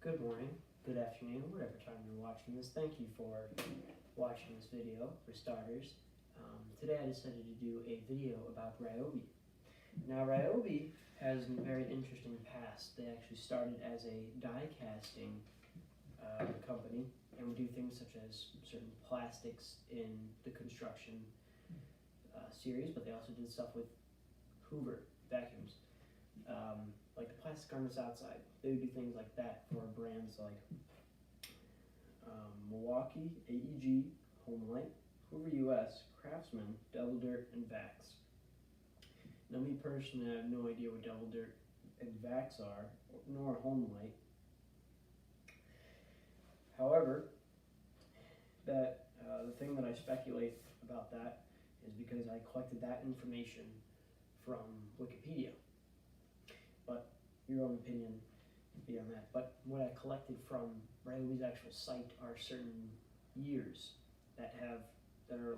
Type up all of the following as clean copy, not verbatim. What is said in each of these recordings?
Good morning, good afternoon, whatever time you're watching this. Thank you for watching this video, for starters. Today I decided to do a video about Ryobi. Now Ryobi has a very interesting past. They actually started as a die casting company and would do things such as certain plastics in the construction series, but they also did stuff with Hoover vacuums. Like the plastic garments outside. They would do things like that for brands like Milwaukee, AEG, Homelight, Hoover US, Craftsman, Devil Dirt, and Vax. Now me personally, I have no idea what Devil Dirt and Vax are, nor Homelight. However, that the thing that I speculate about that is because I collected that information from Wikipedia. But your own opinion be on that. But what I collected from Ryobi's actual site are certain years that are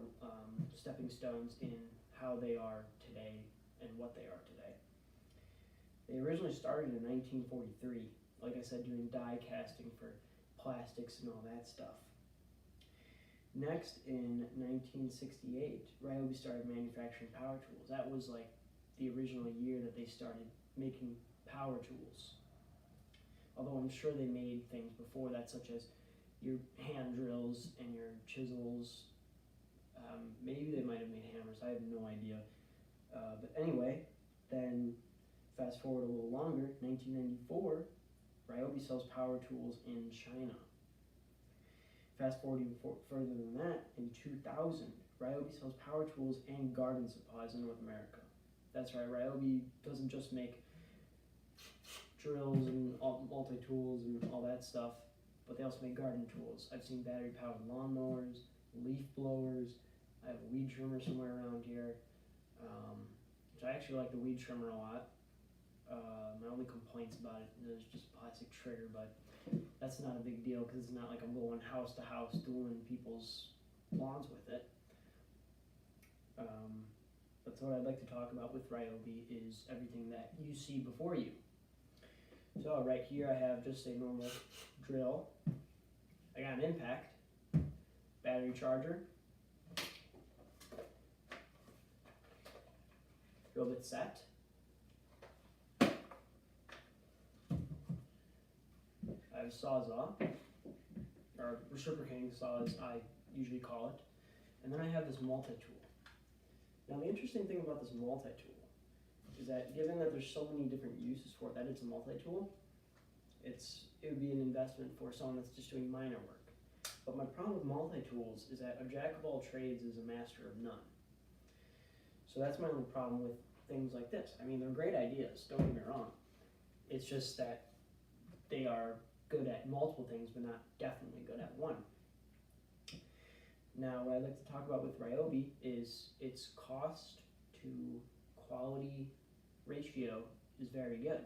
stepping stones in how they are today and what they are today. They originally started in 1943, like I said, doing die casting for plastics and all that stuff. Next, in 1968, Ryobi started manufacturing power tools. That was like the original year that they started making power tools. Although I'm sure they made things before that, such as your hand drills and your chisels. Maybe they might have made hammers, I have no idea. But anyway, then fast forward a little longer, 1994, Ryobi sells power tools in China. Fast forward even further than that, in 2000, Ryobi sells power tools and garden supplies in North America. That's right, Ryobi doesn't just make drills and multi-tools and all that stuff, but they also make garden tools. I've seen battery-powered lawnmowers, leaf blowers. I have a weed trimmer somewhere around here, which I actually like the weed trimmer a lot. My only complaints about it is just plastic trigger, but that's not a big deal because it's not like I'm going house to house doing people's lawns with it. But what I'd like to talk about with Ryobi is everything that you see before you. So right here I have just a normal drill. I got an impact, battery charger, drill bit set, I have a sawzall, or reciprocating saw as I usually call it, and then I have this multi-tool. Now the interesting thing about this multi-tool is that given that there's so many different uses for it, that it's a multi-tool, it would be an investment for someone that's just doing minor work. But my problem with multi-tools is that a jack of all trades is a master of none. So that's my only problem with things like this. I mean, they're great ideas, don't get me wrong. It's just that they are good at multiple things, but not definitely good at one. Now, what I'd like to talk about with Ryobi is its cost to quality ratio is very good.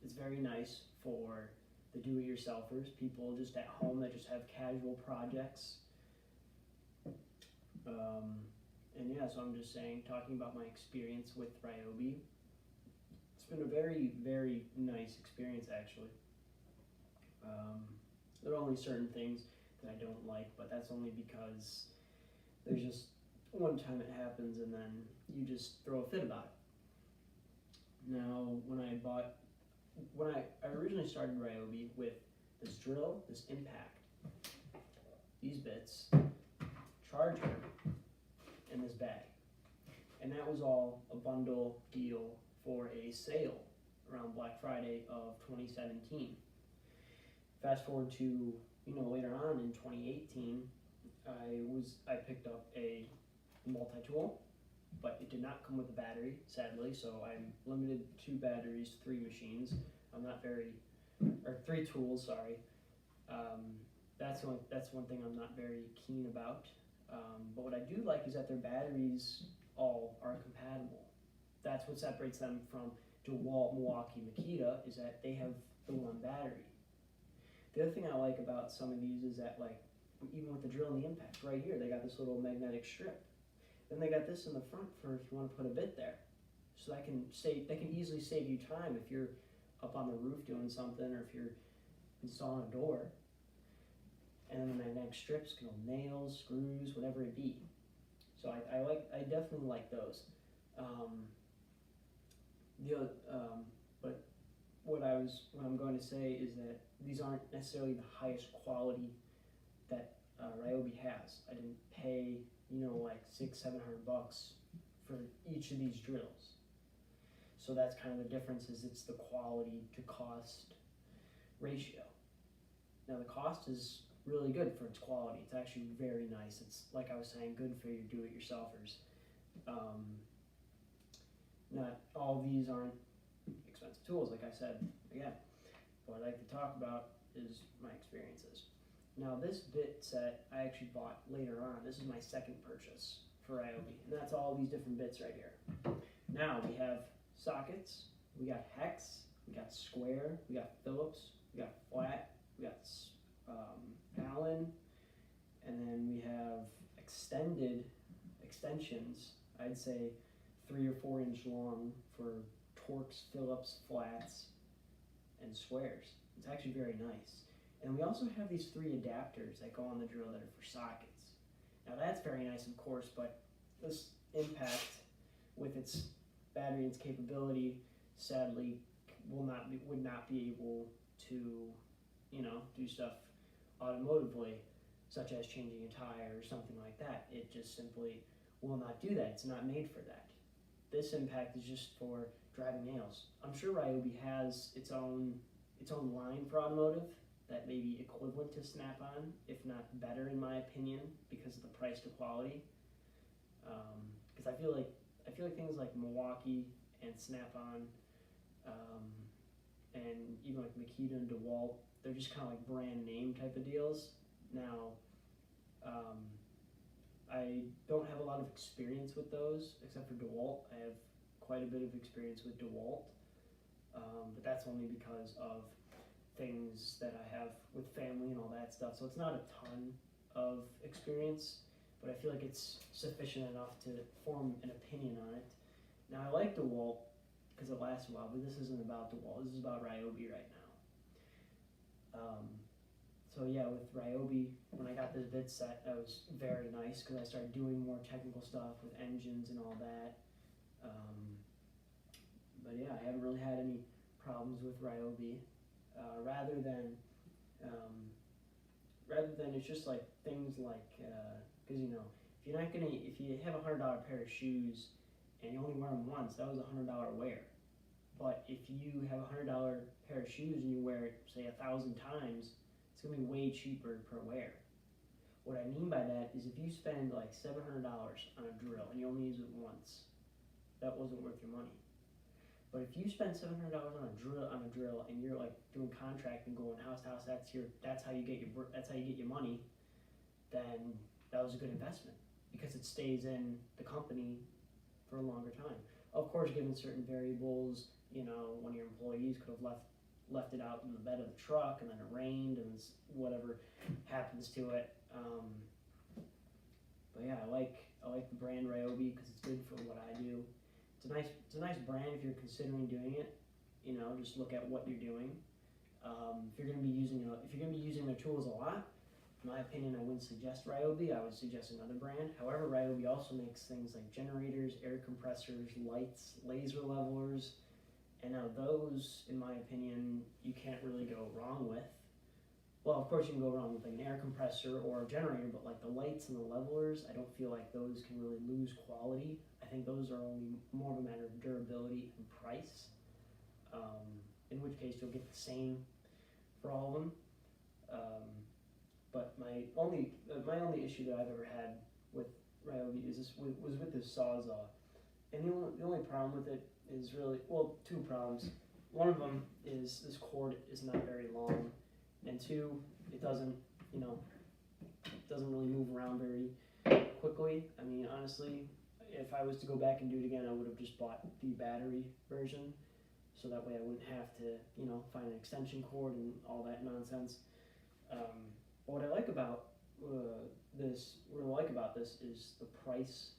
It's very nice for the do-it-yourselfers, people just at home that just have casual projects. And yeah, so I'm just saying, talking about my experience with Ryobi, it's been a very, very nice experience actually. There are only certain things that I don't like, but that's only because there's just one time it happens and then you just throw a fit about it. Now, when I originally started Ryobi with this drill, this impact, these bits, charger, and this bag. And that was all a bundle deal for a sale around Black Friday of 2017. Fast forward to, later on in 2018, I picked up a multi-tool, but it did not come with a battery, sadly, so I'm limited to 2 batteries, 3 machines. Or 3 tools, sorry. That's one thing I'm not very keen about. But what I do like is that their batteries all are compatible. That's what separates them from DeWalt, Milwaukee, Makita, is that they have the one battery. The other thing I like about some of these is that, like, even with the drill and the impact, right here, they got this little magnetic strip. Then they got this in the front for if you want to put a bit there. So that can easily save you time if you're up on the roof doing something, or if you're installing a door, and then my next strips can hold nails, screws, whatever it be. So I definitely like those. But what I'm going to say is that these aren't necessarily the highest quality that Ryobi has. I didn't pay like $600-700 for each of these drills. So that's kind of the difference, is it's the quality to cost ratio. Now the cost is really good for its quality. It's actually very nice. It's, like I was saying, good for your do-it-yourselfers. Not all of these aren't expensive tools, like I said. Again, what I'd like to talk about is my experiences. Now this bit set I actually bought later on. This is my second purchase for Ryobi, and that's all these different bits right here. Now we have sockets, we got hex, we got square, we got Phillips, we got flat, we got Allen, and then we have extensions, I'd say 3 or 4 inch long for Torx, Phillips, flats, and squares. It's actually very nice. And we also have these 3 adapters that go on the drill that are for sockets. Now that's very nice, of course, but this Impact, with its battery and its capability, sadly would not be able to, do stuff automotively, such as changing a tire or something like that. It just simply will not do that. It's not made for that. This Impact is just for driving nails. I'm sure Ryobi has its own line for automotive that may be equivalent to Snap-on, if not better in my opinion, because of the price to quality. Because I feel like things like Milwaukee and Snap-on, and even like Makita and DeWalt, they're just kind of like brand name type of deals. Now, I don't have a lot of experience with those, except for DeWalt. I have quite a bit of experience with DeWalt, but that's only because of things that I have with family and all that stuff. So it's not a ton of experience, but I feel like it's sufficient enough to form an opinion on it. Now I like DeWalt because it lasts a while, but this isn't about DeWalt. This is about Ryobi right now. So yeah, with Ryobi, when I got this bit set, that was very nice because I started doing more technical stuff with engines and all that. But yeah, I haven't really had any problems with Ryobi. Rather than it's just like things like, because if you have $100 pair of shoes and you only wear them once, that was $100 wear. But if you have $100 pair of shoes and you wear it, say 1,000 times, it's gonna be way cheaper per wear. What I mean by that is if you spend like $700 on a drill and you only use it once, that wasn't worth your money. But if you spend $700 on a drill and you're like doing contracting, going house to house, that's how you get your money, then that was a good investment because it stays in the company for a longer time. Of course, given certain variables, one of your employees could have left it out in the bed of the truck and then it rained and whatever happens to it. But yeah, I like the brand Ryobi because it's good for what I do. It's a nice brand if you're considering doing it. Just look at what you're doing. If you're going to be using their tools a lot, in my opinion, I wouldn't suggest Ryobi. I would suggest another brand. However, Ryobi also makes things like generators, air compressors, lights, laser levelers, and now those, in my opinion, you can't really go wrong with. Well, of course you can go wrong with like an air compressor or a generator, but like the lights and the levelers, I don't feel like those can really lose quality. I think those are only more of a matter of durability and price, in which case you'll get the same for all of them. But my only issue that I've ever had with Ryobi was with this Sawzall, and the only problem with it is really, well, 2 problems. One of them is this cord is not very long, and 2, it doesn't really move around very quickly. I mean, honestly, if I was to go back and do it again, I would have just bought the battery version, so that way I wouldn't have to, find an extension cord and all that nonsense. What I like about this is the price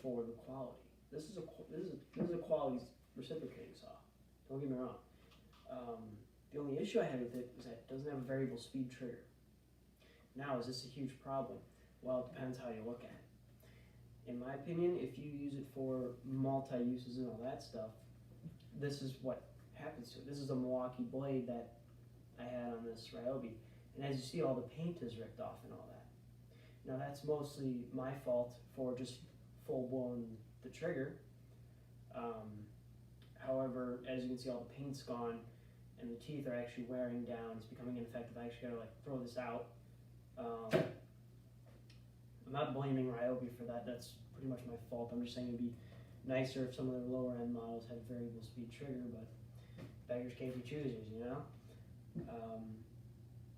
for the quality. This is a quality reciprocating saw. Don't get me wrong. The only issue I had with it was that it doesn't have a variable speed trigger. Now, is this a huge problem? Well, it depends how you look at it. In my opinion, if you use it for multi-uses and all that stuff, this is what happens to it. This is a Milwaukee blade that I had on this Ryobi, and as you see, all the paint is ripped off and all that. Now, that's mostly my fault for just full-blown the trigger. However, as you can see, all the paint's gone, and the teeth are actually wearing down. It's becoming ineffective. I actually gotta like throw this out. I'm not blaming Ryobi for that. That's pretty much my fault. I'm just saying it'd be nicer if some of their lower end models had variable speed trigger, but beggars can't be choosers, you know?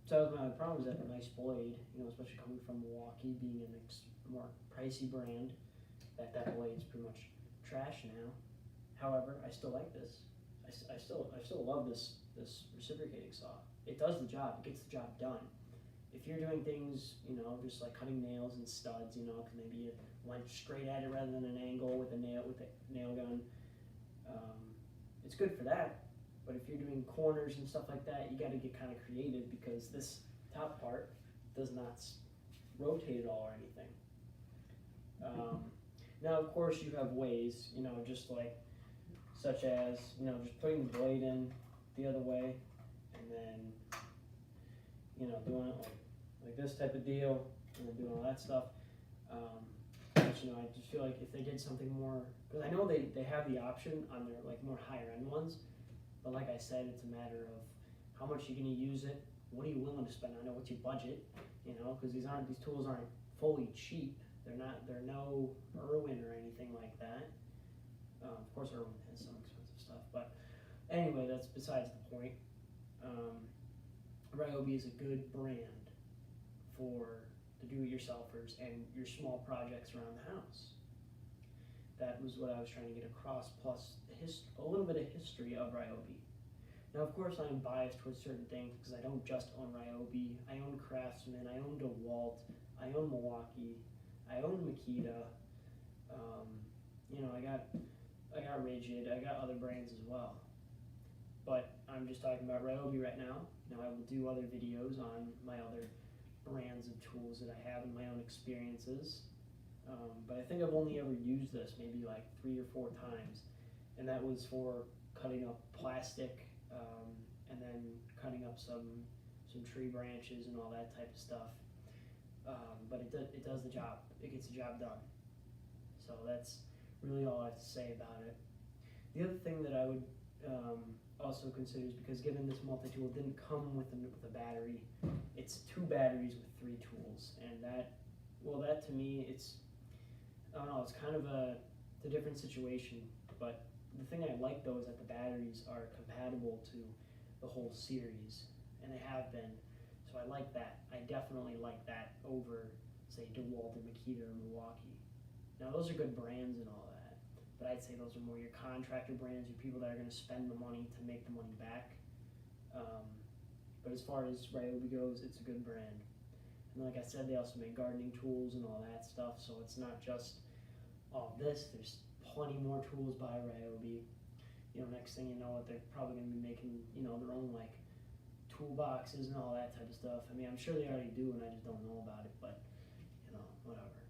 So that was my problem, is that a nice blade, you know, especially coming from Milwaukee, being a more pricey brand, that blade's pretty much trash now. However, I still like this. I still love this reciprocating saw. It does the job. It gets the job done. If you're doing things, you know, just like cutting nails and studs, you know, because maybe you went straight at it rather than an angle with a nail gun, it's good for that. But if you're doing corners and stuff like that, you got to get kind of creative, because this top part does not rotate at all or anything. Now, of course, you have ways, you know, just like, such as, you know, just putting the blade in the other way, and then, you know, doing it like this type of deal, and then doing all that stuff. But, you know, I just feel like if they did something more, because I know they have the option on their like more higher end ones, but like I said, it's a matter of how much you're going to use it, what are you willing to spend on it, what's your budget, you know, because these tools aren't fully cheap. They're no Irwin or anything like that. Of course, Irwin has some expensive stuff, but anyway, that's besides the point. Ryobi is a good brand for the do-it-yourselfers and your small projects around the house. That was what I was trying to get across, plus a little bit of history of Ryobi. Now, of course, I'm biased towards certain things because I don't just own Ryobi. I own Craftsman, I own DeWalt, I own Milwaukee, I own Makita. You know, I got Rigid, I got other brands as well. But I'm just talking about Ryobi right now. Now, I will do other videos on my other brands of tools that I have and my own experiences. But I think I've only ever used this maybe like 3 or 4 times, and that was for cutting up plastic and then cutting up some tree branches and all that type of stuff. But it does the job. It gets the job done. So that's really all I have to say about it. The other thing that I would also consider is, because given this multi-tool didn't come with a battery, it's 2 batteries with 3 tools, and that to me, I don't know, it's kind of a different situation. But the thing I like though is that the batteries are compatible to the whole series, and they have been. So I like that. I definitely like that over, say, DeWalt or Makita or Milwaukee. Now, those are good brands and all that, but I'd say those are more your contractor brands, your people that are going to spend the money to make the money back. But as far as Ryobi goes, it's a good brand. And like I said, they also make gardening tools and all that stuff, so it's not just all this. There's plenty more tools by Ryobi. You know, next thing you know, they're probably going to be making, you know, their own like toolboxes and all that type of stuff. I mean, I'm sure they already do, and I just don't know about it, but, you know, whatever.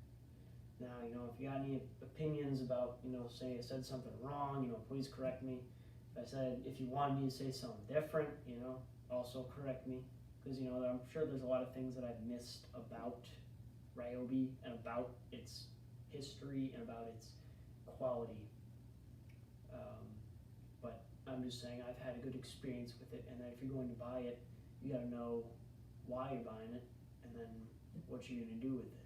Now, you know, if you got any opinions about, you know, say I said something wrong, you know, please correct me. If you wanted me to say something different, you know, also correct me. Because, you know, I'm sure there's a lot of things that I've missed about Ryobi and about its history and about its quality. But I'm just saying I've had a good experience with it, and that if you're going to buy it, you got to know why you're buying it and then what you're going to do with it.